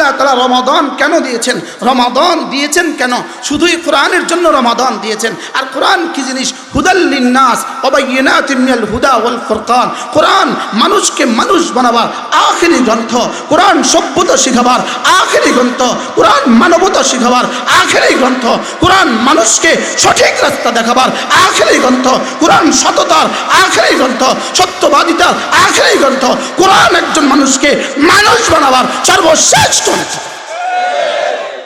আল্লাহ তাআলা রমাদান কেন দিয়েছেন, রমাদান দিয়েছেন কেন? শুধুই কোরআনের জন্য রমাদান দিয়েছেন। আর কোরআন কি জিনিস? হুদাল লিন্নাস ওয়া বাইয়িনাতিন মিনাল হুদা ওয়াল ফুরকান। কোরআন মানুষকে মানুষ বানাবার আখেরি গ্রন্থ, কোরআন সভ্যতা শিখাবার আখেরি গ্রন্থ, কোরআন মানবতা শিখাবার আখেরি গ্রন্থ, কোরআন মানুষকে সঠিক রাস্তা দেখাবার আখেরি গ্রন্থ, কোরআন সততার আখেরি গ্রন্থ, সত্যবাদিতার আখেরি গ্রন্থ, কোরআন একজন মানুষকে মানুষ বানাবার সর্বশেষ গ্রন্থ।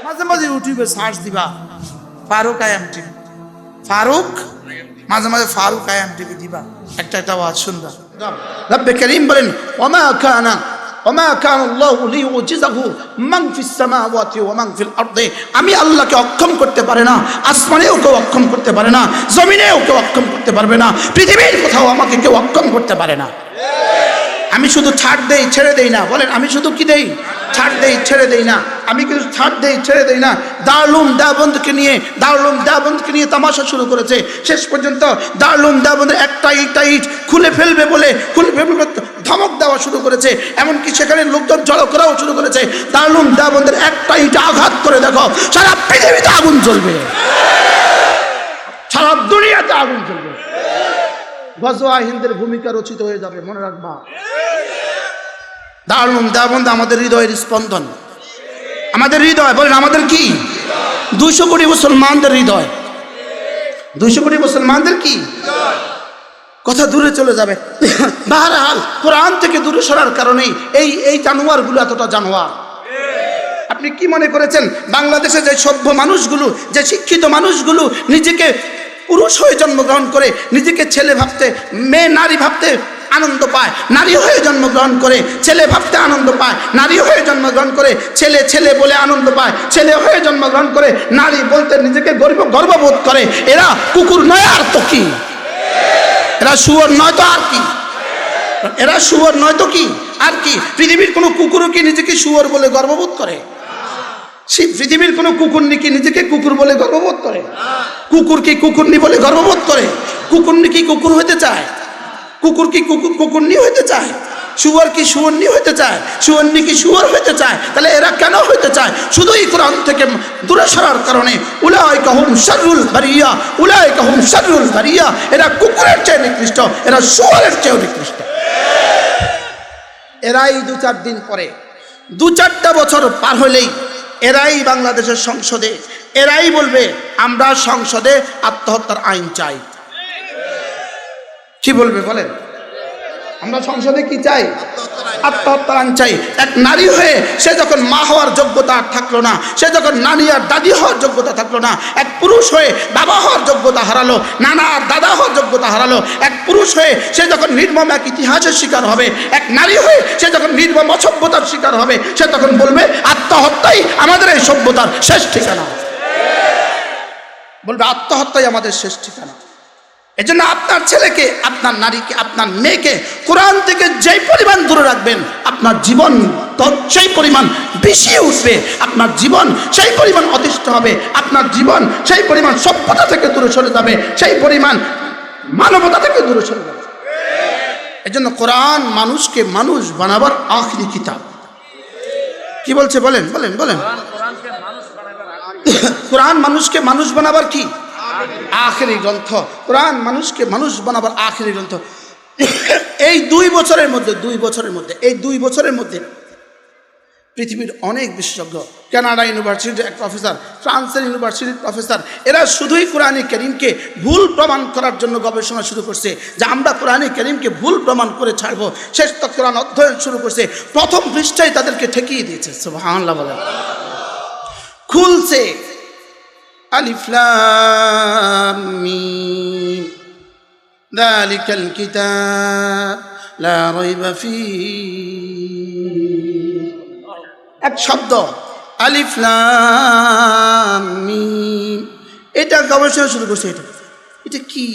মাঝে মাঝে ইউটিউবে সার্চ দিবা ফারুক আয়াম টিভি, ফারুক, মাঝে মাঝে ফারুক আয়াম টিভি দিবা, একটা আওয়াজ শুনবা। রব্বে করিম বলেন ওমা কানা আল্লাহু লিইউজিজাহু মান ফিস সামাওয়াতি ওয়া মান ফিল আরদি। আমি আল্লাহকে অক্ষম করতে পারে না, আসমানেও কেউ অক্ষম করতে পারে না, জমিনেও কেউ অক্ষম করতে পারবে না, পৃথিবীর কোথাও আমাকে কেউ অক্ষম করতে পারে না। আমি শুধু ছাড় দেই ছেড়ে দেই না। বলেন আমি শুধু কি দেই? ছাড় দেই ছেড়ে দেই না। আমি কিন্তু ছাড় দেই ছেড়ে দেই না। দারুল দেওবন্দকে নিয়ে তামাশা শুরু করেছে। শেষ পর্যন্ত দারুল দেওবন্দের একটা ইট খুলে ফেলবে বলে ধমক দেওয়া শুরু করেছে। এমনকি সেখানে লোকজন জড়ো করাও শুরু করেছে। দারুল দেওবন্দের একটা ইট আঘাত করে দেখো, সারা পৃথিবীতে আগুন জ্বলবে, সারা দুনিয়াতে আগুন জ্বলবে। গজওয়া হিন্দের ভূমিকা রচিত হয়ে যাবে, মনে রাখবা। দারুল দেওবন্দ আমাদের হৃদয়ের স্পন্দন, আমাদের হৃদয়। বলেন আমাদের কি? 200 কোটি মুসলমানদের হৃদয়, 200 কোটি মুসলমানদের কি কথা দূরে চলে যাবে। বাহরহাল কোরআন থেকে দূরে সরার কারণেই এই জানোয়ারগুলো এতটা জানোয়ার। আপনি কি মনে করেছেন বাংলাদেশে যে সভ্য মানুষগুলো, যে শিক্ষিত মানুষগুলো নিজেকে পুরুষ হয়ে জন্মগ্রহণ করে নিজেকে ছেলে ভাবতে, মেয়ে নারী ভাবতে আনন্দ পায়, নারী হয়ে জন্মগ্রহণ করে ছেলে ভাবতে আনন্দ পায়, নারী হয়ে জন্মগ্রহণ করে ছেলে ছেলে বলে আনন্দ পায়, ছেলে হয়ে জন্মগ্রহণ করে নারী বলতে নিজেকে গর্ববোধ করে, এরা কুকুর নয় আর তো কি? এরা শুয়োর নয় তো আর কি? এরা শুয়োর নয় তো কি আর কি? পৃথিবীর কোনো কুকুরও কি নিজেকে শুয়োর বলে গর্ববোধ করে? পৃথিবীর কোনো কুকুরনি কি নিজেকে কুকুর বলে গর্ববোধ করে? কুকুর কি কুকুরনি বলে গর্ববোধ করে? কুকুরনি কি কুকুর হতে চায়? কুকুর কি কুকুরনি হতে চায়? শুয়োর কি শুয়োরনি হতে চায়? শুয়োরনি কি শুয়োর হতে চায়? তাহলে এরা কেন হতে চায়? শুধুই কোরআন থেকে দূরে সরার কারণে। উলাইকা হুম শাররুল বারিয়া, উলাইকা হুম শাররুল বারিয়া। এরা কুকুরের চেয়ে নিকৃষ্ট, এরা শুয়োরের চেয়েও নিকৃষ্ট। এরাই 2-4 দিন পরে, 2-4টা বছর পার হলেই এরাই বাংলাদেশের সংসদে এরাই বলবে আমরা সংসদে আত্মহত্যার আইন চাই। কি বলবে বলেন? আমরা সংসদে কি চাই? আত্মহত্যার আইন চাই। এক নারী হয়ে সে যখন মা হওয়ার যোগ্যতা আর থাকলো না, সে যখন নানি আর দাদি হওয়ার যোগ্যতা থাকলো না, এক পুরুষ হয়ে বাবা হওয়ার যোগ্যতা হারালো, নানা আর দাদা হওয়ার যোগ্যতা হারালো, এক পুরুষ হয়ে সে যখন নির্মম এক ইতিহাসের শিকার হবে, এক নারী হয়ে সে যখন নির্মম অসভ্যতার শিকার হবে, সে তখন বলবে আত্মহত্যাই আমাদের এই সভ্যতার শেষ ঠিকানা। বলবে আত্মহত্যাই আমাদের শেষ ঠিকানা। এজন্য আপনার ছেলেকে, আপনার নারীকে, আপনার মেয়েকে কোরআন থেকে যেই পরিমাণ দূরে রাখবেন, আপনার জীবন সেই পরিমাণ বেশি উঠবে, আপনার জীবন সেই পরিমাণ অতিষ্ঠ হবে, আপনার জীবন সেই পরিমাণ সভ্যতা থেকে দূরে সরে যাবে, সেই পরিমাণ মানবতা থেকে দূরে সরে যাবে। এজন্য কোরআন মানুষকে মানুষ বানাবার আখেরি কিতাব। কি বলছে বলেন বলেন বলেন? কোরআন মানুষকে মানুষ বানাবার কি আখেরি গ্রন্থ। কোরআন মানুষকে মানুষ বানাবার আখেরি গ্রন্থ। এই 2 বছরের মধ্যে পৃথিবীর অনেক বিশেষজ্ঞ, কানাডা ইউনিভার্সিটির এক প্রফেসর, ফ্রান্সের ইউনিভার্সিটির প্রফেসর, এরা শুধুই কোরআনে কারীমকে ভুল প্রমাণ করার জন্য গবেষণা শুরু করছে যে আমরা কোরআনে কারীমকে ভুল প্রমাণ করে ছাড়বো। শেষ তক কোরআন অধ্যয়ন শুরু করছে, প্রথম পৃষ্ঠায় তাদেরকে ঠেকিয়ে দিয়েছে। সুবহানাল্লাহ বলেন। খুলছে আলিফ লাম মিম যালিকাল কিতাব লা রাইবা ফীহি। এক শব্দ আলিফ লাম মিম, এটা গবেষণা শুরু করছে। এটা কি?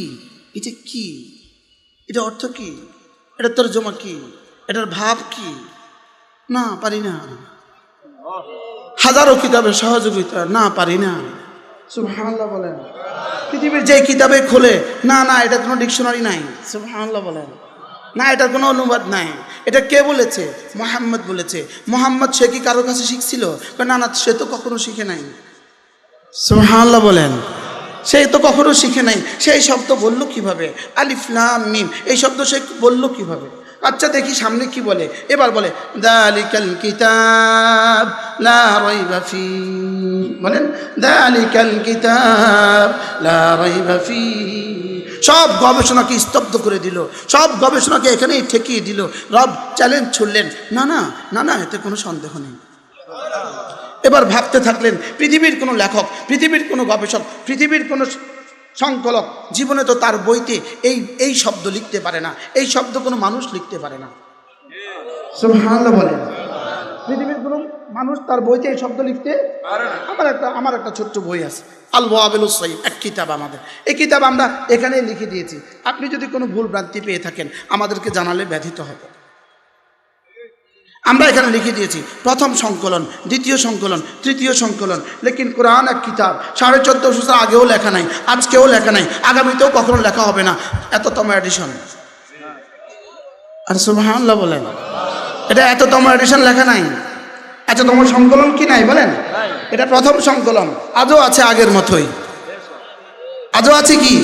এটা কি? এটা অর্থ কি? এটা তরজমা কি? এটার ভাব কি? না পারি না। হাজারো কিতাবের সহযোগিতা, না পারি না। সুবহানাল্লাহ বলেন। পৃথিবীর যে কিতাবে খোলে, না না এটা কোনো ডিকশনারি নাই। সুবহানাল্লাহ বলেন। না, এটার কোনো অনুবাদ নাই। এটা কে বলেছে? মুহাম্মদ বলেছে। মুহাম্মদ সে কি কারোর কাছে শিখছিল? না না, সে তো কখনো শিখে নাই। সুবহানাল্লাহ বলেন। সে তো কখনো শিখে নাই। সেই শব্দ বলল কিভাবে? আলিফ লাম মিম, এই শব্দ সে বলল কিভাবে? আচ্ছা দেখি সামনে কি বলে। এবার বলে যালিকাল কিতাব লা রাইবা ফি, বলেন যালিকাল কিতাব লা রাইবা ফি। সব গবেষণাকে স্তব্ধ করে দিল, সব গবেষণাকে এখানেই ঠেকিয়ে দিল। রব চ্যালেঞ্জ ছুড়লেন, না না না না, এতে কোনো সন্দেহ নেই। এবার ভাবতে থাকলেন, পৃথিবীর কোনো লেখক, পৃথিবীর কোনো গবেষক, পৃথিবীর কোনো সংকলক জীবনে তো তার বইতে এই শব্দ লিখতে পারে না, এই শব্দ কোনো মানুষ লিখতে পারে না। সুবহানাল্লাহ বলেন। পৃথিবীর কোনো মানুষ তার বইতে এই শব্দ লিখতে পারে না। আমার একটা ছোট্ট বই আছে, আল ওয়াবিলুস সাইয়্যিব, এক কিতাব আমাদের। এই কিতাব আমরা এখানেই লিখে দিয়েছি। আপনি যদি কোনো ভুল ভ্রান্তি পেয়ে থাকেন আমাদেরকে জানালে ব্যথিত হবে। আমরা এখানে লিখে দিয়েছি প্রথম সংকলন, দ্বিতীয় সংকলন, তৃতীয় সংকলন। লেকিন কোরআন এক কিতাব 1450 বছর আগেও লেখা নাই, আজকেও লেখা নাই, আগামীতেও কখনো লেখা হবে না। এততম এডিশন। আর সুবহানাল্লাহ বলেন, এটা এততম এডিশন লেখা নাই। এততম সংকলন কি নাই বলেন? এটা প্রথম সংকলন, আজও আছে আগের মতোই, আজও আছে কি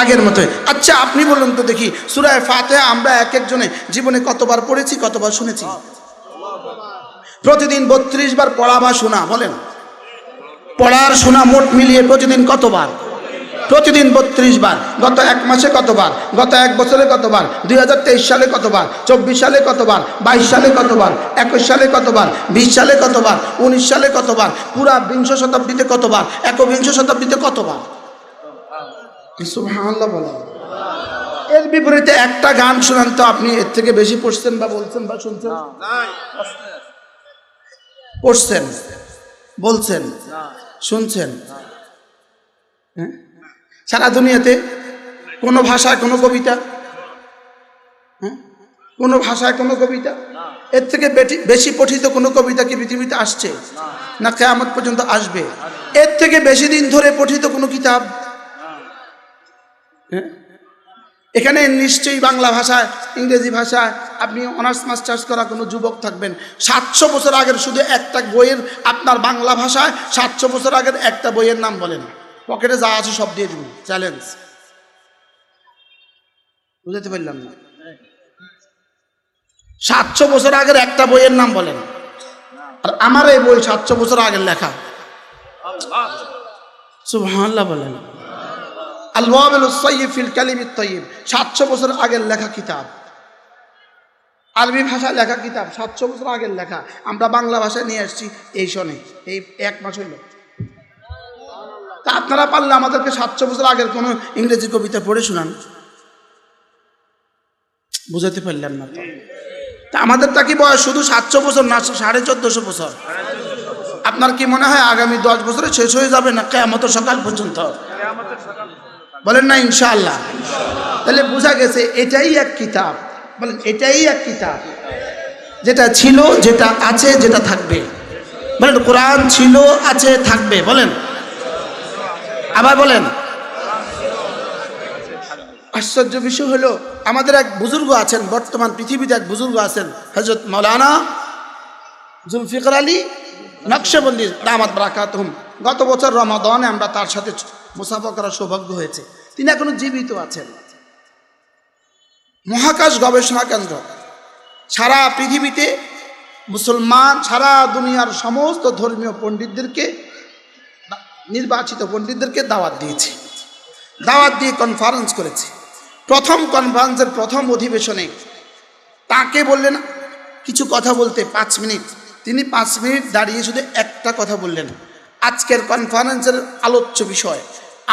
আগের মতোই। আচ্ছা আপনি বলুন তো দেখি, সূরা ফাতিহা আমরা এক একজনে জীবনে কতবার পড়েছি, কতবার শুনেছি? প্রতিদিন 32 বার পড়া বা শোনা, বলেন পড়ার শোনা মোট মিলিয়ে প্রতিদিন কতবার? প্রতিদিন 32 বার। গত এক মাসে কতবার? গত এক বছরে কতবার? 2023 সালে কতবার? 24 সালে কতবার? 22 সালে কতবার? 21 সালে কতবার? 20 সালে কতবার? 19 সালে কতবার? পুরা 20 শতাব্দীতে কতবার? 21 শতাব্দীতে কতবার? সুবহানাল্লাহ বলেন। এর বিপরীতে একটা গান শুনান তো আপনি এর থেকে বেশি পড়ছেন বা বলছেন বা শুনছেন? পড়ছেন, বলছেন, শুনছেন? সারা দুনিয়াতে কোনো ভাষায় কোনো কবিতা, কোনো ভাষায় কোনো কবিতা, এর থেকে বেশি পঠিত কোনো কবিতা কি পৃথিবীতে আসছে? না কিয়ামত পর্যন্ত আসবে। এর থেকে বেশি দিন ধরে পঠিত কোনো কিতাব? এখানে নিশ্চয়ই বাংলা ভাষায়, ইংরেজি ভাষায় আপনি অনার্স মাস্টার্স করা কোনো যুবক থাকবেন। 700 বছর আগের শুধু একটা বইয়ের, আপনার বাংলা ভাষায় 700 বছর আগের একটা বইয়ের নাম বলেন। পকেটে যা আছে সব দিয়ে দিন, চ্যালেঞ্জ। বুঝতে পারলাম না। 700 বছর আগের একটা বইয়ের নাম বলেন। আর আমার এই বই 700 বছর আগের লেখা। সুবহানাল্লাহ বলেন। আল ওয়াবিলুস সাইয়্যিব ফিল কালিমিত তাইয়্যিব, 700 বছর আগের লেখা কিতাব, আরবি ভাষায় লেখা কিতাব, 700 বছর আগের লেখা। আমরা বাংলা ভাষায় নিয়ে আসছি এই সনে, এই এক মাস হইল। তা আপনারা পারলে আমাদেরকে 700 বছর আগের কোনো ইংরেজি কবিতা পড়ে শোনান। বুঝাতে পারলাম না তো। তা আমাদেরটা কি বয়স শুধু 700 বছর না 1450 বছর? আপনার কি মনে হয় আগামী 10 বছরে শেষ হয়ে যাবে না কিয়ামতের সকাল পর্যন্ত? বলেন না ইনশাআল্লাহ। তাহলে বোঝা গেছে এটাই এক কিতাব। বলেন এটাই এক কিতাব, যেটা ছিল, যেটা আছে, যেটা থাকবে। বলেন কোরআন ছিল, আছে, থাকবে। বলেন আবার বলেন। আশ্চর্য বিষয় হলো আমাদের এক বুজুর্গ আছেন, বর্তমান পৃথিবীতে এক বুজুর্গ আছেন, হযরত মাওলানা জুলফিকার আলী নকশবন্দি দামাত বারাকাতুহুম। গত বছর রমাদানে আমরা তার সাথে মুসাফা করার সৌভাগ্য হয়েছে। তিনি এখনো জীবিত আছেন। মহাকাশ গবেষণা কেন্দ্র সারা পৃথিবীতে মুসলমান, সারা দুনিয়ার সমস্ত ধর্মীয় পণ্ডিতদেরকে, নির্বাচিত পণ্ডিতদেরকে দাওয়াত দিয়েছে, দাওয়াত দিয়ে কনফারেন্স করেছে। প্রথম কনফারেন্সের প্রথম অধিবেশনে তাকে বললেন কিছু কথা বলতে 5 মিনিট। তিনি 5 মিনিট দাঁড়িয়ে শুধু একটা কথা বললেন, আজকের কনফারেন্সের আলোচ্য বিষয়,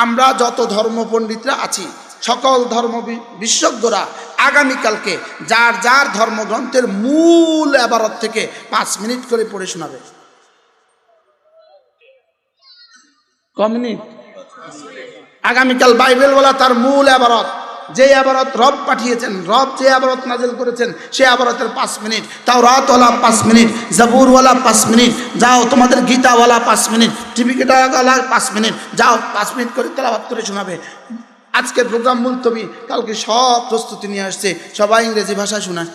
আমরা যত ধর্ম পণ্ডিতরা আছি, সকল ধর্ম বিশেষজ্ঞরা আগামীকালকে যার যার ধর্মগ্রন্থের মূল ইবারত থেকে 5 মিনিট করে পড়ে শোনাবে। কমিনিট আগামীকাল বাইবেলওয়ালা তার মূল ইবারত, যে ইবারত রব পাঠিয়েছেন, রব যে ইবারত নাজিল করেছেন, সে ইবারতের 5 মিনিট। তাওরাতওয়ালা 5 মিনিট, জাবুরওয়ালা 5 মিনিট, যাও তোমাদের গীতাওয়ালা 5 মিনিট, টিপিকেটাওয়ালা 5 মিনিট, যাও 5 মিনিট করে তেলাওয়াত করে শোনাবে। আজকের প্রোগ্রাম মুলতবি, কালকে সব প্রস্তুতি নিয়ে আসছে, সবাই ইংরেজি ভাষা শোনায়।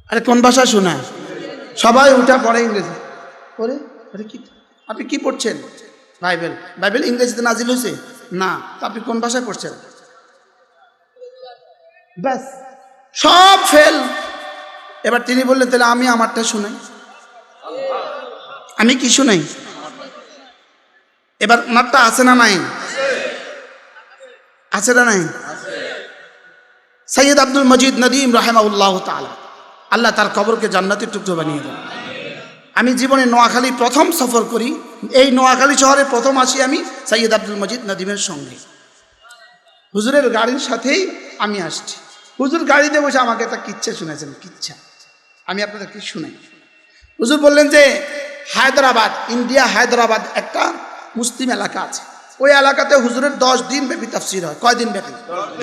আরে কোন ভাষা শোনায়? সবাই উঠা পড়ে ইংরেজি পড়ে। আরে কি আপনি কি পড়ছেন? বাইবেল। বাইবেল ইংরেজিতে নাজিল হয়েছে না, তো আপনি কোন ভাষা পড়ছেন? ব্যাস সব ফেল। এবার তিনি বললেন তাহলে আমি আমারটা শুনাই। আমি কি শুনাই? এবার ওনারটা আছে না নাই? আছে না নাই? সৈয়দ আব্দুল মজিদ নদীম রাহিমাহুল্লাহ তাআলা, আল্লাহ তার কবরকে জান্নাতের টুকরো বানিয়ে দেন। আমি জীবনে নোয়াখালী প্রথম সফর করি, এই নোয়াখালী শহরে প্রথম আসি আমি সৈয়দ আব্দুল মজিদ নদীমের সঙ্গে। হুজুরের গাড়ির সাথেই আমি আসছি। হুজুর গাড়িতে বসে আমাকে একটা কিচ্ছা শুনেছেন। কিচ্ছা আমি আপনাদের কি শুনাই। হুজুর বললেন যে হায়দ্রাবাদ, ইন্ডিয়া হায়দ্রাবাদ একটা মুসলিম এলাকা আছে। ওই এলাকাতে হুজুরের 10 দিন ব্যাপী তাফসির হয়। কয়দিন ব্যাপী?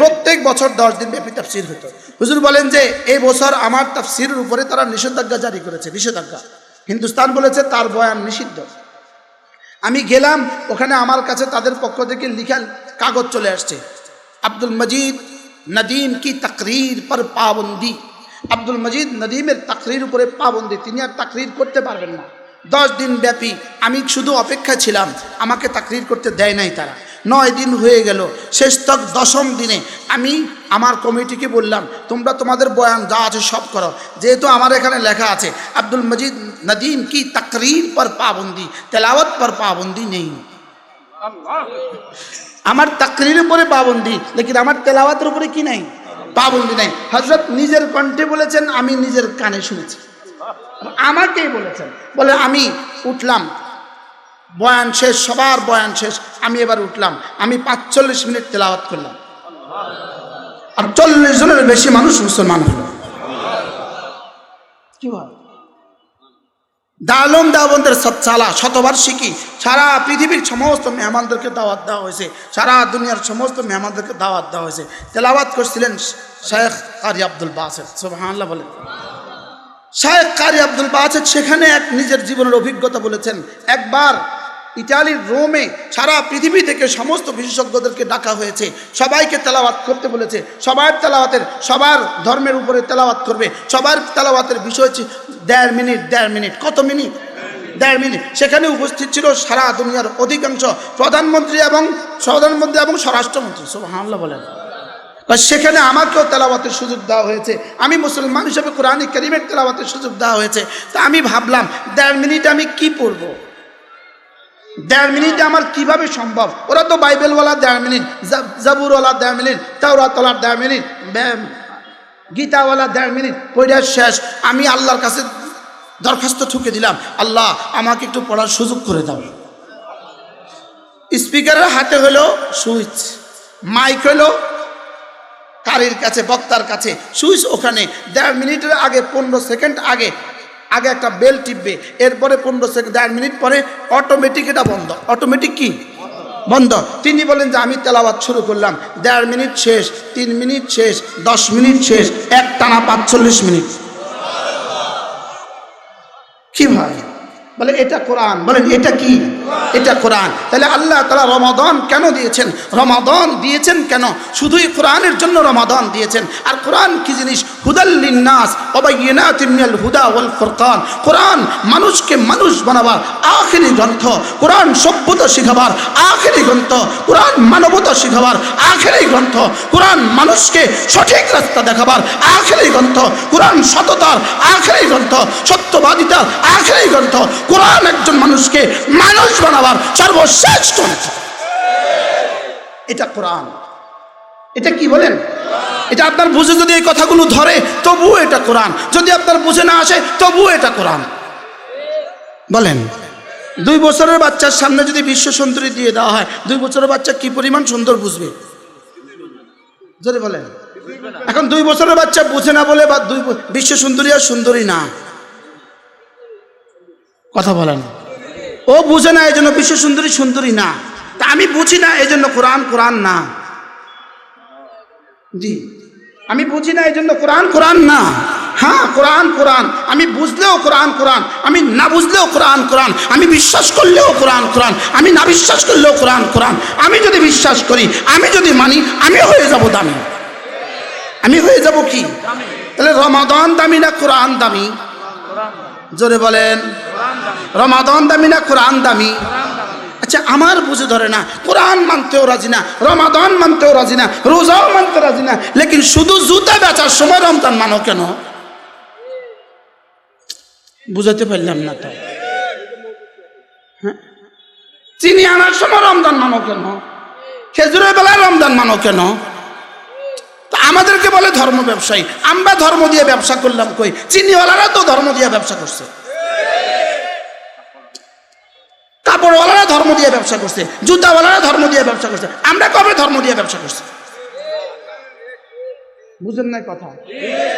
প্রত্যেক বছর 10 দিন ব্যাপী তাফসির হতো। হুজুর বলেন যে এই বছর আমার তাফসিরের উপরে তারা নিষেধাজ্ঞা জারি করেছে। নিষেধাজ্ঞা, হিন্দুস্তান বলেছে তার বয়ান নিষিদ্ধ। আমি গেলাম ওখানে, আমার কাছে তাদের পক্ষ থেকে লিখা কাগজ চলে আসছে, আব্দুল মজিদ নদীম কি তাকরীর পর পাবন্দি। আব্দুল মজিদ নদীমের তাকরীর উপরে পাবন্দি, তিনি আর তাকরীর করতে পারবেন না। 10 দিন ব্যাপী আমি শুধু অপেক্ষা ছিলাম, আমাকে তাকরীর করতে দেয় নাই তারা। 9 দিন হয়ে গেল, শেষ তক 10ম দিনে আমি আমার কমিটিকে বললাম তোমরা তোমাদের বয়ান যা আছে সব করো, যেহেতু আমার এখানে লেখা আছে আব্দুল মজিদ নদীম কি তাকরীর পর পাবন্দি, তেলাওয়াত পর পাবন্দি নেই। আমার তাকরীরের উপরে পাবন্দি, লেকিন আমার তেলাওয়াতের উপরে কি নাই? পাবন্দি নাই। হযরত নিজের কণ্ঠে বলেছেন, আমি নিজের কানে শুনেছি, আমাকেই বলেছেন। বলে আমি উঠলাম, বয়ান শেষ, সবার বয়ান শেষ, আমি এবার উঠলাম। আমি 45 মিনিট তেলাওয়াত করলাম, আর 40 জনের বেশি মানুষ মুসলমান হলো। কি হয়? দারুল দেওবন্দের সচ্চালা শতবার্ষিকী, সারা পৃথিবীর সমস্ত মেহমানদেরকে দাওয়াত দেওয়া হয়েছে, সারা দুনিয়ার সমস্ত মেহমানদেরকে দাওয়াত দেওয়া হয়েছে। তেলাওয়াত করছিলেন শেখ কারি আব্দুল বাসেত। সুবহানাল্লাহ বলেন। শেখ কারি আব্দুল বাসেত সেখানে এক নিজের জীবনের অভিজ্ঞতা বলেছেন। একবার ইতালির রোমে সারা পৃথিবী থেকে সমস্ত বিশেষজ্ঞদেরকে ডাকা হয়েছে, সবাইকে তেলাওয়াত করতে বলেছে। সবার তেলাওয়াতের, সবার ধর্মের উপরে তেলাওয়াত করবে, সবার তেলাওয়াতের বিষয় 1.5 মিনিট। 1.5 মিনিট কত মিনিট? 1.5 মিনিট। সেখানে উপস্থিত ছিল সারা দুনিয়ার অধিকাংশ প্রধানমন্ত্রী এবং স্বরাষ্ট্রমন্ত্রী। সুবহানাল্লাহ বলেন। সেখানে আমাকেও তেলাওয়াতের সুযোগ দেওয়া হয়েছে, আমি মুসলমান হিসেবে কোরআন কারীমের তেলাওয়াতের সুযোগ দেওয়া হয়েছে। তা আমি ভাবলাম 1.5 মিনিট আমি কি পড়ব? 1.5 মিনিটে আমার কিভাবে সম্ভব? ওরা তো বাইবেলওয়ালা 1.5 মিনিট, জাবুরওয়ালা 1.5 মিনিট, তাওরাতওয়ালা 1.5 মিনিট, গীতাওয়ালা 1.5 মিনিট পড়া শেষ। আমি আল্লাহর কাছে দরখাস্ত ঠুকে দিলাম, আল্লাহ আমাকে একটু পড়ার সুযোগ করে দাও। স্পিকারের হাতে হলো সুইচ, মাইক হলো কারির কাছে, বক্তার কাছে, সুইচ ওখানে। 1.5 মিনিটের আগে 15 সেকেন্ড আগে একটা বেল টিপবে, এরপরে 15 সেকেন্ড, 1.5 মিনিট পরে অটোমেটিক এটা বন্ধ। অটোমেটিক কি বন্ধ? তিনি বলেন যে আমি তেলাওয়াত শুরু করলাম, 1.5 মিনিট শেষ, 3 মিনিট শেষ, 10 মিনিট শেষ, এক টানা 45 মিনিট। কি ভাই বলে এটা কোরআন? বলেন এটা কি? এটা কোরআন। তাহলে আল্লাহ তাআলা রমাদান কেন দিয়েছেন? রমাদান দিয়েছেন কেন? শুধুই কোরআনের জন্য রমাদান দিয়েছেন। আর কোরআন কি জিনিস? হুদাল লিন্নাস ওয়া বাইয়িনাতিন মিনাল হুদা ওয়াল ফুরকান। কোরআন মানুষকে মানুষ বানাবার আখেরি গ্রন্থ, কোরআন সভ্যতা শিখাবার আখেরি গ্রন্থ, কোরআন মানবতা শিখাবার আখেরি গ্রন্থ, কোরআন মানুষকে সঠিক রাস্তা দেখাবার আখেরি গ্রন্থ, কোরআন সততার আখেরি গ্রন্থ, সত্যবাদিতার আখেরি গ্রন্থ, কোরআন একজন মানুষকে মানুষ বানাবার সর্বশেষ গ্রন্থ। এটা কোরআন। এটা কি বলেন? এটা আপনার বুঝে যদি এই কথাগুলো ধরে তবুও এটা কোরআন, যদি আপনার বুঝে না আসে তবুও এটা কোরআন। বলেন 2 বছরের বাচ্চার সামনে যদি বিশ্ব সুন্দরী দিয়ে দেওয়া হয়, 2 বছরের বাচ্চা কি পরিমাণ সুন্দর বুঝবে? যদি বলেন এখন 2 বছরের বাচ্চা বুঝে না বলে বা বিশ্ব সুন্দরী আর সুন্দরী না, কথা বলেন। ও বুঝে না এই জন্য বিশ্ব সুন্দরী সুন্দরী না, তা আমি বুঝি না এই জন্য কোরআন কোরআন না। জি আমি বুঝি না এই জন্য কোরআন কোরআন না। হ্যাঁ, কোরআন কোরআন, আমি বুঝলেও কোরআন কোরআন, আমি না বুঝলেও কোরআন কোরআন, আমি বিশ্বাস করলেও কোরআন কোরআন, আমি না বিশ্বাস করলেও কোরআন কোরআন। আমি যদি বিশ্বাস করি, আমি যদি মানি, আমি হয়ে যাব দামি। আমি হয়ে যাব কি? তাহলে রমাদান দামি না কোরআন দামি? জোরে বলেন, রমাদান দামি না কোরআন দামি? আচ্ছা, আমার বুঝে ধরে না, কোরআন মানতেও রাজি না, রমাদান মানতেও রাজি না, রোজাও মানতে রাজি না, লেকিন শুধু জুতা বেচার সময় রমজান মানো কেন? বুঝাতে পারলাম না তো। হ্যাঁ, চিনি আনার সময় রমজান মানো কেন? খেজুরের বেলায় রমজান মানো কেন? আমাদেরকে বলে ধর্ম ব্যবসায়ী। আমরা ধর্ম দিয়ে ব্যবসা করলাম কই? চিনিওয়ালারা তো ধর্ম দিয়ে ব্যবসা করছে, কাপড়ওয়ালারা ধর্ম দিয়ে ব্যবসা করছে, জুতাওয়ালারা ধর্ম দিয়ে ব্যবসা করছে। আমরা কবে ধর্ম দিয়ে ব্যবসা করছি? বুঝেন না কথা?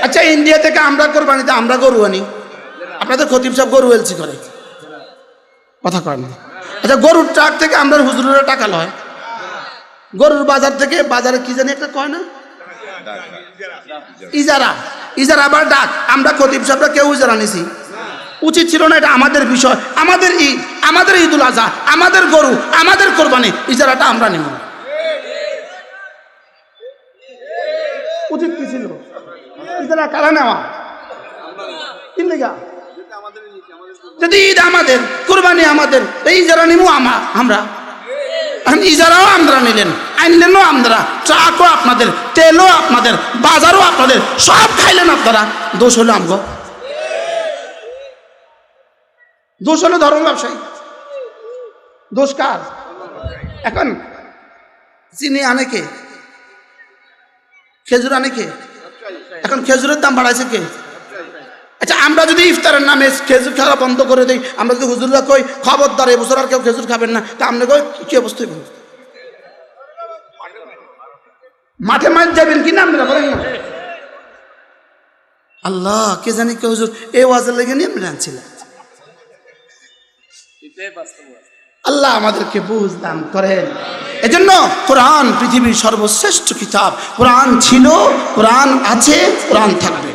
আচ্ছা, ইন্ডিয়া থেকে আমরা কোরবানিতে আমরা গরু আনি, আপনাদের খতিব সাহেব গরু এলসি করে, কথা কয় না। আচ্ছা, গরুর ট্রাক থেকে আমরা হুজুরেরা টাকা লয়, গরুর বাজার থেকে বাজারে কি জানি একটা কয় না, ইজারা। ইজারা আবার ডাক। আমরা খতিব সাহেবরা কেউ ইজারা নিছি? উচিত ছিল না? এটা আমাদের বিষয়, আমাদের ঈদ, আমাদের ঈদুল আজহা, আমাদের গরু, আমাদের কোরবানি, ইজারাটা আমরা নেব। উচিত কি ছিল? ইজারা কারা নেওয়া? কি লেগা? যদি ঈদ আমাদের, কোরবানি আমাদের, এই ইজারা নিব আমরা। ইজারাও আমরা নিলেন, আনলেনও আমরা, ট্রাকও আপনাদের, তেলও আপনাদের, বাজারও আপনাদের, সব খাইলেন আপনারা। দোষ হলো আমগো, দোষ হলো ধর্ম ব্যবসায়ী। দোষ কার? এখন চিনি আনে কে? খেজুর আনে কে? এখন খেজুরের দাম বাড়াইছে কে? আচ্ছা, আমরা যদি ইফতারের নামে খেজুর খাওয়া বন্ধ করে দিই, আমরা যদি হুজুররা কই খবরদার এবছর আর কেউ খেজুর খাবেন না, তা আমরা কই কি অবস্থা? মাঠে মাঠ যাবেন কি না আপনারা বলেন না? আল্লাহ, কে জানি কে হুজুর এই ওয়াজের লেগে নিয়ে আমরা আনছিলাম। আল্লাহ আমাদেরকে বুঝ দান করেন। এজন্য কোরআন পৃথিবীর সর্বশ্রেষ্ঠ কিতাব। কোরআন ছিল, কোরআন আছে, কোরআন থাকবে।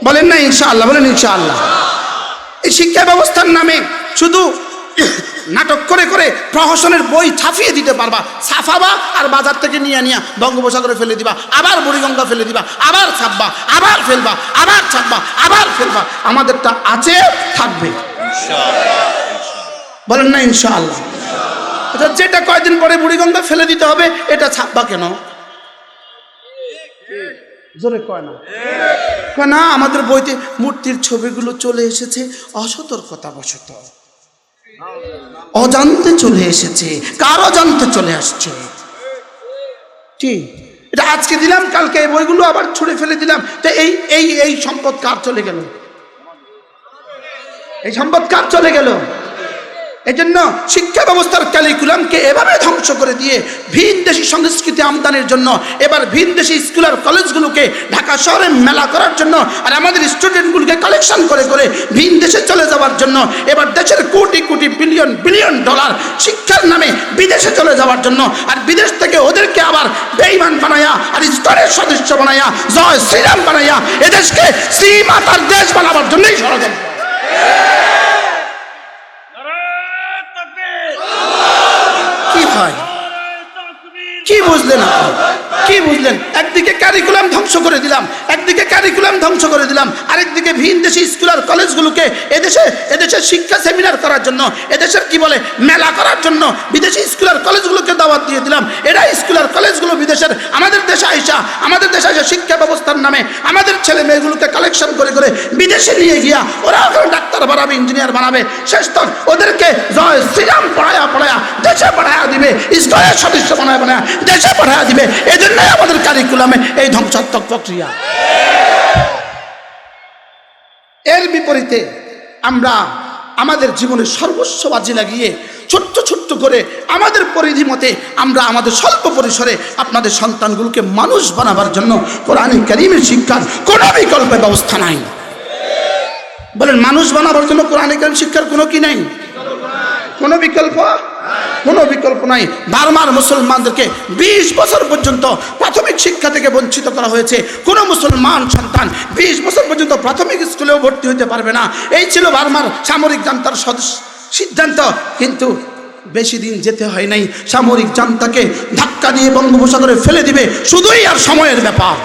বলেন না ইনশাআল্লাহ? বলেন ইনশাআল্লাহ। এই শিক্ষা ব্যবস্থার নামে শুধু নাটক করে করে প্রহসনের বই ছাপিয়ে দিতে পারবা, ছাপাবা আর বাজার থেকে নিয়ে বঙ্গোপসাগরে ফেলে দিবা, আবার বুড়িগঙ্গা ফেলে দিবা, আবার ছাপবা, আবার ফেলবা, আবার ছাপবা, আবার ফেলবা। আমাদেরটা আছে, থাকবে। বলেন না ইনশাআল্লাহ? আচ্ছা, যেটা কয়দিন পরে বুড়িগঙ্গা ফেলে দিতে হবে, এটা ছাপবা কেন? জোরে কয় না? কয় না, আমাদের বইতে মূর্তির ছবিগুলো চলে এসেছে অসতর্কতাবশত, অজান্তে চলে এসেছে। কার অজান্তে চলে আসছে? ঠিক, এটা আজকে দিলাম, কালকে এই বইগুলো আবার ছুঁড়ে ফেলে দিলাম। তো এই সম্পদ কার চলে গেল? এই সম্পদ কার চলে গেল? এই জন্য শিক্ষা ব্যবস্থার ক্যারিকুলামকে এভাবে ধ্বংস করে দিয়ে ভিনদেশি সংস্কৃতি আমদানির জন্য এবার ভিনদেশি স্কুল আর কলেজগুলোকে ঢাকা শহরে মেলা করার জন্য আর আমাদের স্টুডেন্টগুলোকে কালেকশন করে করে ভিনদেশে চলে যাওয়ার জন্য এবার দেশের crore crore billion billion dollar শিক্ষার নামে বিদেশে চলে যাওয়ার জন্য আর বিদেশ থেকে ওদেরকে আবার বেঈমান বানায়া আর ইস্কনের সদস্য বানায়া জয় শ্রীরাম বানায়া এদেশকে শ্রীমাতার দেশ বানাবার জন্যই ষড়যন্ত্র। কি বুঝলেন আপনি? কি বুঝলেন? একদিকে কারিকুলাম ধ্বংস করে দিলাম, আরেকদিকে ভিনদেশি স্কুল আর কলেজগুলোকে এদেশে শিক্ষা সেমিনার করার জন্য, এদেশের কি বলে মেলা করার জন্য বিদেশি স্কুল আর কলেজগুলোকে দাওয়াত দিয়ে দিলাম। এরা স্কুল আর কলেজগুলো বিদেশের আমাদের দেশে আইসা শিক্ষা ব্যবস্থার নামে আমাদের ছেলে মেয়েগুলোকে কালেকশন করে করে বিদেশে নিয়ে গিয়া ওরা ওখানে ডাক্তার বানাবে, ইঞ্জিনিয়ার বানাবে, শেষ তক ওদেরকে জয় শ্রীরাম পড়ায়া দেশে পড়ায়া দিবে, স্কুলের সদস্য বানায় দেশে পড়ায়া দিবে। এই জন্যই আমাদের কারিকুলামে এই ধ্বংসাত্মক প্রক্রিয়া। এর বিপরীতে আমরা আমাদের জীবনের সর্বস্ব বাজি লাগিয়ে ছোট্ট ছোট্ট করে আমাদের পরিধি মতে আমরা আমাদের স্বল্প পরিসরে আপনাদের সন্তানগুলোকে মানুষ বানাবার জন্য কোরআন কারীমের শিক্ষার কোনো বিকল্প ব্যবস্থা নাই। বলেন, মানুষ বানাবার জন্য কোরআন কারীম শিক্ষার কোনো কি নাই? কোনো বিকল্প কোনো বিকল্প নাই। বার্মার মুসলমানদেরকে 20 বছর পর্যন্ত প্রাথমিক শিক্ষা থেকে বঞ্চিত করা হয়েছে। কোনো মুসলমান সন্তান 20 বছর পর্যন্ত প্রাথমিক স্কুলেও ভর্তি হতে পারবে না। এই ছিল বার্মার সামরিক জান্তার সিদ্ধান্ত। কিন্তু বেশি দিন যেতে হয় নাই, সামরিক জান্তাকে ধাক্কা দিয়ে বঙ্গোপসাগরে ফেলে দিবে, শুধুই আর সময়ের ব্যাপার।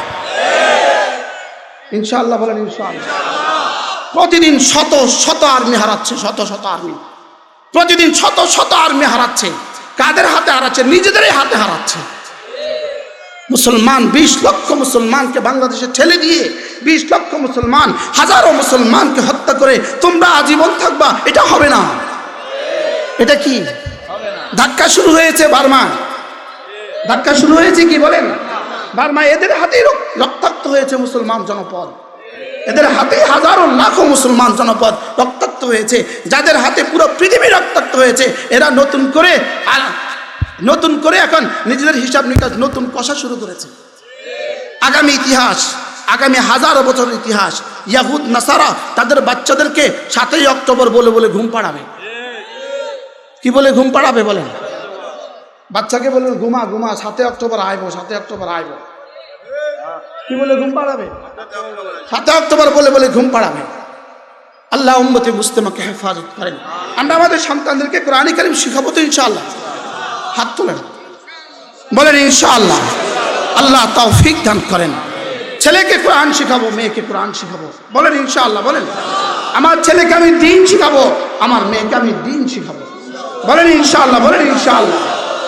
ইনশাআল্লাহ বলেন ইনশাআল্লাহ। প্রতিদিন শত শত আর্মি হারাচ্ছে, শত শত আর্মি প্রতিদিন শত শত আর্মি হারাচ্ছে। কাদের হাতে হারাচ্ছে? নিজেদেরই হাতে হারাচ্ছে। মুসলমান 20 লক্ষ মুসলমানকে বাংলাদেশে ঠেলে দিয়ে 20 লক্ষ মুসলমান, হাজারো মুসলমানকে হত্যা করে তোমরা আজীবন থাকবা, এটা হবে না। এটা কি ধাক্কা শুরু হয়েছে বার্মা, ধাক্কা শুরু হয়েছে কি বলেন? বার্মা এদের হাতেই রক্তাক্ত হয়েছে মুসলমান জনপদ, এদের হাতে হাজারো লাখো মুসলমান জনপদ রক্তাক্ত হয়েছে। যাদের হাতে পুরো পৃথিবী রক্তাক্ত হয়েছে, এরা নতুন করে এখন নিজেদের হিসাব নিকাশ নতুন কষা শুরু করেছে। আগামী ইতিহাস, আগামী হাজারো বছরের ইতিহাস, ইয়াহুদ নাসারা তাদের বাচ্চাদেরকে 7ই অক্টোবর বলে বলে ঘুম পাড়াবে। কি বলে ঘুম পাড়াবে বলেন? বাচ্চাকে বলবেন ঘুমা ঘুমা, 7 অক্টোবর আইব, 7 অক্টোবর আইব। কি বলে ঘুম পাড়াবে? 7 অক্টোবর বলে বলে ঘুম পাড়াবে। আল্লাহ উম্মতে মুসলিমাকে হেফাজত করেন। আমরা আমাদের সন্তানদেরকে কোরআন কারীম শিখাবো তো ইনশাআল্লাহ। হাত তোলেন, বলেন ইনশাআল্লাহ। আল্লাহ তৌফিক দান করেন। ছেলেকে কোরআন শিখাবো, মেয়েকে কোরআন শিখাবো, বলেন ইনশাআল্লাহ। বলেন আমার ছেলেকে আমি দ্বীন শিখাবো, আমার মেয়েকে আমি দ্বীন শিখাবো, বলেন ইনশাআল্লাহ। বলেন ইনশাআল্লাহ।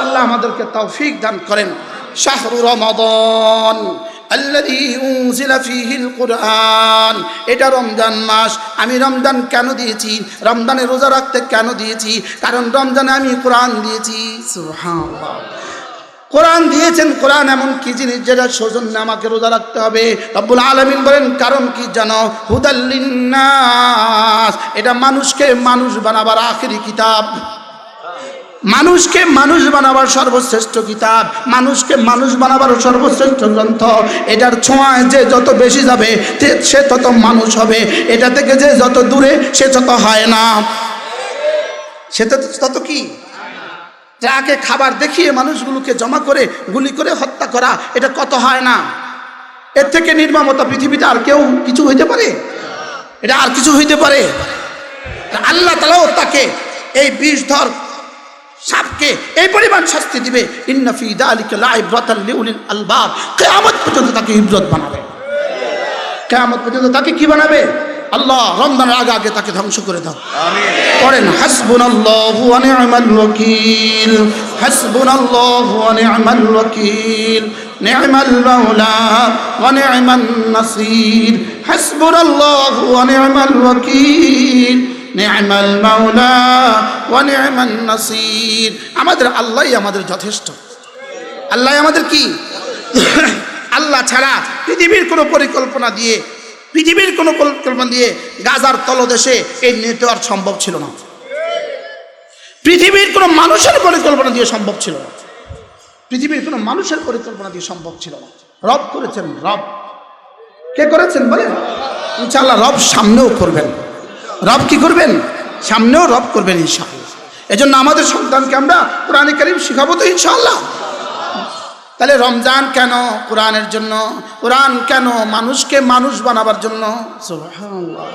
আল্লাহ আমাদেরকে তৌফিক দান করেন। শাহরু রমাদান আল্লাযী উনজিলা ফীহিল কুরআন, এটা রমজান মাস। আমি রমজান কেন দিয়েছি? রমজানে রোজা রাখতে কেন দিয়েছি? কারণ রমজানে আমি কোরআন দিয়েছি। সুবহানাল্লাহ। কোরআন দিয়েছেন। কোরআন এমন কি জিনিস যেটা সৌজন্যে আমাকে রোজা রাখতে হবে? রব্বুল আলামিন বলেন কারণ কি জানো? হুদাল লিন্নাস, এটা মানুষকে মানুষ বানাবার আখেরি কিতাব, মানুষকে মানুষ বানাবার সর্বশ্রেষ্ঠ কিতাব, মানুষকে মানুষ বানাবার সর্বশ্রেষ্ঠ গ্রন্থ। এটার ছোঁয়ায় যে যত বেশি যাবে সে তত মানুষ হবে, এটা থেকে যে যত দূরে সে তত হয় না, সে তত কি? যাকে খাবার দেখিয়ে মানুষগুলোকে জমা করে গুলি করে হত্যা করা, এটা কত হয় না। এর থেকে নির্মমতা পৃথিবীতে আর কেউ কিছু হইতে পারে? এটা আর কিছু হইতে পারে? আল্লাহ তাআলাও তাকে এই বিষধর সাপকে এই পরিমাণ শাস্তি দিবে। ইন্না ফি যালিকা লাইব্রাতাল লিউলিল আলবাব, কিয়ামত পর্যন্ত তাকে ইবরত বানাবে। কিয়ামত পর্যন্ত তাকে কি বানাবে? আল্লাহ রমজানের আগে আগে তাকে ধ্বংস করে দাও, আমিন। পড়েন হাসবুনাল্লাহু ওয়া নি'মাল ওয়াকিল, হাসবুনাল্লাহু ওয়া নি'মাল ওয়াকিল, নি'মাল মাওলা ওয়া নি'মান নাসির, হাসবুনাল্লাহু ওয়া নি'মাল ওয়াকিল, নি'মাল মাওলা ওয়া নি'মান নাসির। আমাদের আল্লাহই আমাদের যথেষ্ট। আল্লাহ আমাদের কি? আল্লাহ ছাড়া পৃথিবীর কোনো পরিকল্পনা দিয়ে, পৃথিবীর কোনো পরিকল্পনা দিয়ে গাজার তলদেশে এই নেটওয়ার্ক সম্ভব ছিল না। পৃথিবীর কোনো মানুষের পরিকল্পনা দিয়ে সম্ভব ছিল না। পৃথিবীর কোনো মানুষের পরিকল্পনা দিয়ে সম্ভব ছিল না। রব করেছেন। রব কে করেছেন বলেন? ইনশাআল্লাহ রব সামনেও করবেন। রব কি করবেন? সামনেও রব করবেন ইনশাআল্লাহ। এজন্য আমাদের সন্তানকে আমরা কোরআন কারীম শিখাবো তো ইনশাআল্লাহ। তাহলে রমজান কেন? কোরআনের জন্য। কোরআন কেন? মানুষকে মানুষ বানাবার জন্য। সুবহানাল্লাহ।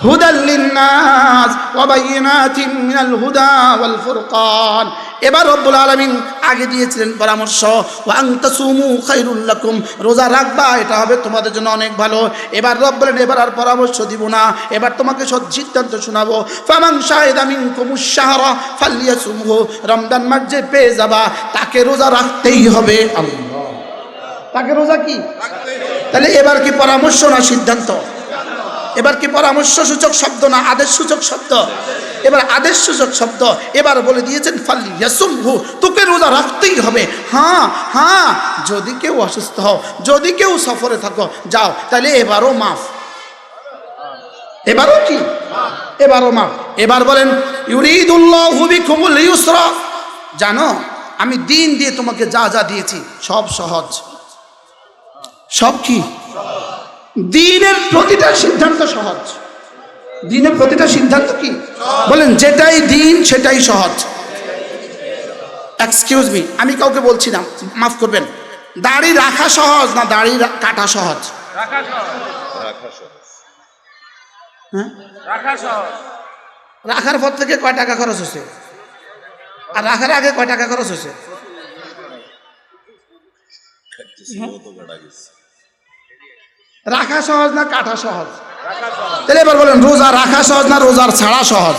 হুদাল লিন্নাস ওয়া বাইয়িনাতিন মিনাল হুদা ওয়াল ফুরকান। এবার রব্বুল আলামিন আগে দিয়েছিলেন পরামর্শ, ওয়া আন তাসুমু খায়রুল লাকুম, রোজা রাখবা, এটা হবে তোমাদের জন্য অনেক ভালো। এবার রব বলেন এবার আর পরামর্শ দিব না, এবার তোমাকে সিদ্ধান্ত শোনাবো। ফামান শাহিদা মিনকুমুশ শাহরা ফালইয়াসুমহু, রমজান মাস যে পেয়ে যাবা তাকে রোজা রাখতেই হবে। আল্লাহ, তাকে রোজা কি? তাহলে এবার কি পরামর্শ না সিদ্ধান্ত? এবার কি পরামর্শ সূচক শব্দ না আদেশ সূচক শব্দ? এবার আদেশ সূচক শব্দ। এবার বলে দিয়েছেন ফালইয়াসুমহু, তোকে রোজা রাখতেই হবে। হ্যাঁ হ্যাঁ, যদি কেউ অসুস্থ হও, যদি কেউ সফরে থাকো, যাও, তাহলে এবারও মাফ। এবারও কি? এবারও মাফ। এবার বলেন ইউরিদুল্লাহু বিকুমুল ইউসরা, জানো আমি দিন দিয়ে তোমাকে যা যা দিয়েছি সব সহজ। সব কি? দিনের প্রতিটা সিদ্ধান্ত সহজ। দিনের প্রতিটা সিদ্ধান্ত কি বলেন? যেটাই দিন সেটাই সহজ। এক্সকিউজ মি, আমি কাউকে বলছি না, মাফ করবেন, দাড়ি রাখা সহজ না দাড়ি কাটা সহজ? হ্যাঁ, রাখার পর থেকে কয় টাকা খরচ হয়েছে আর রাখার আগে কয় টাকা খরচ হয়েছে? রাখা সহজ না কাটা সহজ? তাহলে এবার বলেন রোজা রাখা সহজ না রোজার ছাড়া সহজ?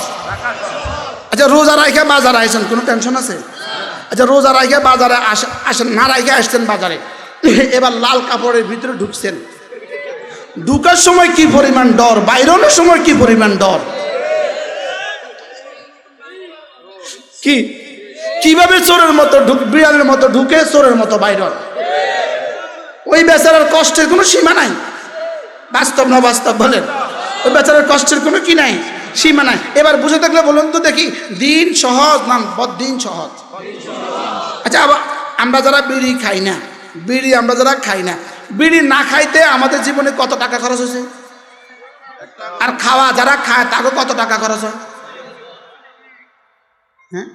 আচ্ছা রোজা রাখা বাজারে আসেন, কোনো টেনশন আছে? আচ্ছা রোজা রাখা বাজারে আসেন, না রাখা আসছেন বাজারে, এবার লাল কাপড়ের ভিতরে ঢুকছেন, ঢুকার সময় কি পরিমাণ ডর, বাইরের সময় কি পরিমাণ ডর, কি কিভাবে চোরের মতো বিড়ালের মতো ঢুকে চোরের মতো বাইর। ওই বেচারার কষ্টের কোনো সীমা নাই, বাস্তব না বাস্তব বলেন? ওই বেচারার কষ্টের কোনো কি নাই, সীমা নাই। এবার বুঝে থাকলে বলুন তো দেখি, দিন সহজ না বদ্দিন সহজ? আচ্ছা আবার আমরা যারা বিড়ি খাই না, বিড়ি আমরা যারা খাই না, বিড়ি না খাইতে আমাদের জীবনে কত টাকা খরচ হয়েছে? আর খাওয়া যারা খায় তাকে কত টাকা খরচ হয়? হ্যাঁ,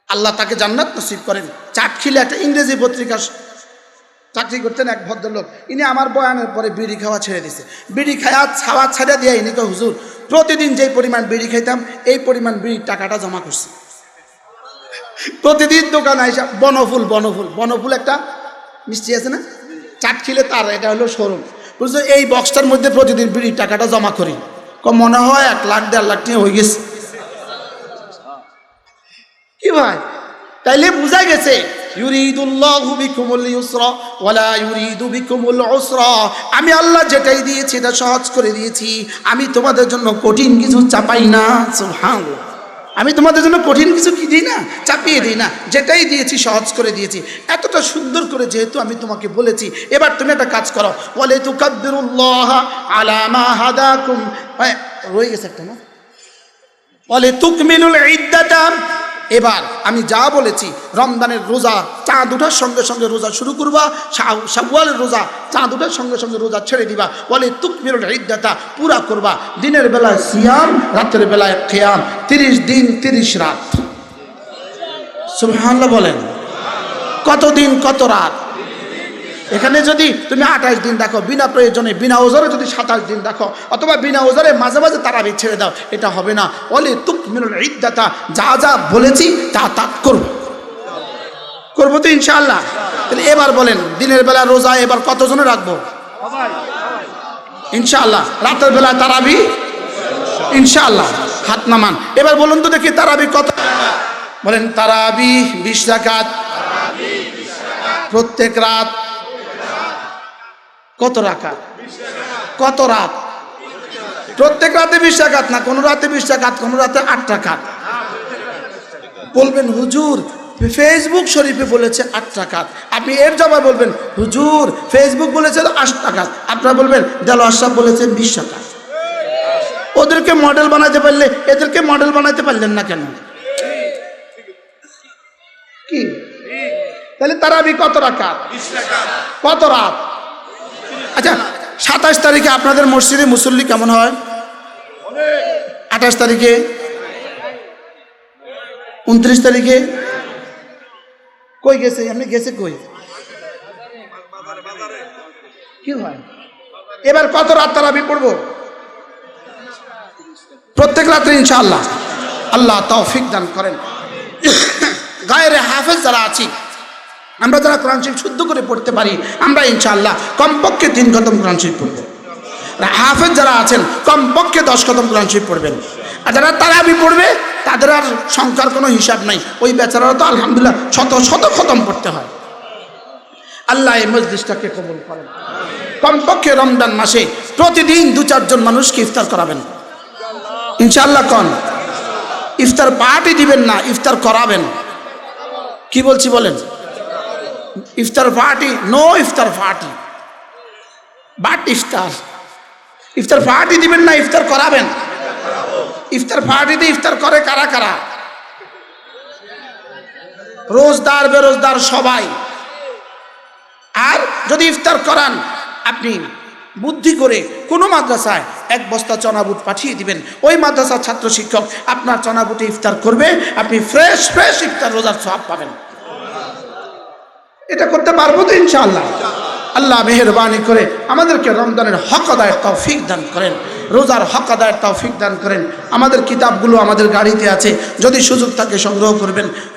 আল্লাহ তাকে জান্নাত নসিব করেন। চাটখিলে একটা ইংরেজি পত্রিকা চাকরি করতেন এক ভদ্রলোক, ইনি আমার বয়ানের পরে বিড়ি খাওয়া ছেড়ে দিয়েছে। বিড়ি খাওয়া ছেড়ে দিয়ে ইনি কয়, হুজুর প্রতিদিন যেই পরিমাণ বিড়ি খাইতাম এই পরিমাণ বিড়ির টাকাটা জমা করছি। প্রতিদিন দোকানে আইসা বনফুল বনফুল বনফুল একটা মিষ্টি আছে না চাটখিলে, তার এটা হলো শোরুম, বুঝছো, এই বক্সটার মধ্যে প্রতিদিন বিড়ির টাকাটা জমা করি, মনে হয় 1 লাখ 1.5 লাখ টাকা হয়ে গেছে। কি ভাই, তাইলে বুঝা গেছে ইউরিদুল্লাহু বিকুমুল ইউসরা ওয়ালা ইউরিদু বিকুমুল উসরা, আমি আল্লাহ যেটাই দিয়েছি এটা সহজ করে দিয়েছি, আমি তোমাদের জন্য কঠিন কিছু চাপাই না। সুবহানাল্লাহ, আমি তোমাদের জন্য কঠিন কিছু কি দিই না, চাপিয়ে দিই না, যেটাই দিয়েছি সহজ করে দিয়েছি। এতটা সুন্দর করে যেহেতু আমি তোমাকে বলেছি, এবার তুমি একটা কাজ করো, ওয়ালা তুকাব্বিরুল্লাহ আলা মা হাদাকুম, রয়ে গেছে একটা না, ওয়ালা তুকমিলুল ইদ্দাতা। এবার আমি যা বলেছি, রমজানের রোজা চাঁদ ওঠার সঙ্গে সঙ্গে রোজা শুরু করবা, শাওয়ালের রোজা চাঁদ ওঠার সঙ্গে সঙ্গে রোজা ছেড়ে দিবা, বলে তুকমিলুল ইদ্দাতা পুরা করবা, দিনের বেলায় সিয়াম, রাতের বেলায় কিয়াম, 30 দিন 30 রাত। সুবহানাল্লাহ বলেন, কত দিন কত রাত? এখানে যদি তুমি 28 দিন দেখো বিনা প্রয়োজনে, বিনা ওজরে যদি 27 দিন দেখো, অথবা বিনা ওজরে মাঝে মাঝে তারাবি ছেড়ে দাও, এটা হবে না। ওয়ালি তুকমিলুল ইদ্দাতা, যা যা বলেছি তা তা করবো তো ইনশাআল্লাহ। তাহলে এবার বলেন দিনের বেলা রোজা এবার কতজনে রাখবো? ইনশাআল্লাহ। রাতের বেলা তারাবি ইনশাআল্লাহ, হাত নামান। এবার বলুন তো দেখি তারাবি কত? বলেন তারাবি 20 রাকাত প্রত্যেক রাত। কত রাকাত? কত রাত? প্রত্যেক রাতে 20 রাকাত না, কোন রাতে 20 রাকাত, কোন রাতে 8 রাকাত। বলবেন হুজুর ফেসবুক শরীফে বলেছে 8 রাকাত, আপনি এর জবাব বলবেন হুজুর ফেসবুক বলেছে 8 রাকাত, আপনারা বলবেন দেলোয়ার সাহেব বলেছেন 20 রাকাত। ওদেরকে মডেল বানাতে পারলে এদেরকে মডেল বানাতে পারলেন না কেন? কি তাহলে তারাবি কত রাকাত? 20 রাকাত। কত রাত? আচ্ছা 27 তারিখে আপনাদের মসজিদে মুসল্লি কেমন হয়? 28 তারিখে, 29 তারিখে কই গেছে? আপনি গেছে কই? কি হয়? এবার কত রাত তারাবি পড়বো? প্রত্যেক রাত্রে ইনশাআল্লাহ। আল্লাহ তৌফিক দান করেন। গায়রে হাফেজ যারা আছি, আমরা যারা কোরআন শরীফ শুদ্ধ করে পড়তে পারি, আমরা ইনশাআল্লাহ কমপক্ষে 3 খতম কোরআন শরীফ পড়ব। হাফেজ যারা আছেন কমপক্ষে 10 খতম কোরআন শরীফ পড়বেন। আর যারা তারাবি পড়বে তাদের আর সংখ্যার কোনো হিসাব নাই, ওই বেচারারা তো আলহামদুলিল্লাহ শত শত খতম পড়তে হয়। আল্লাহ এই মজলিসটাকে কবুল করেন। কমপক্ষে রমজান মাসে প্রতিদিন 2-4 জন মানুষকে ইফতার করাবেন ইনশাআল্লাহ। কোন ইফতার পার্টি দিবেন না, ইফতার করাবেন। কি বলছি বলেন? ইফতার পার্টি, নো ইফতার পার্টি, বাট ইফতার। ইফতার পার্টি দিবেন না, ইফতার করাবেন। ইফতার পার্টিতে ইফতার করে কারা কারা? রোজদার বেরোজদার সবাই। আর যদি ইফতার করান আপনি বুদ্ধি করে কোনো মাদ্রাসায় এক বস্তা চনা বুট পাঠিয়ে দিবেন। ওই মাদ্রাসার ছাত্র শিক্ষক আপনার চনা বুটে ইফতার করবে, আপনি ফ্রেশ ফ্রেশ ইফতার রোজার সওয়াব পাবেন। এটা করতে পারবো তো ইনশাআল্লাহ? আল্লাহ মেহেরবানি করে আমাদেরকে রমজানের হক আদায়ের তৌফিক দান করেন, রোজার হক আদায়ের তৌফিক দান করেন। আমাদের কিতাবগুলো আমাদের গাড়িতে আছে, যদি সুযোগ থাকে সংগ্রহ করবেন।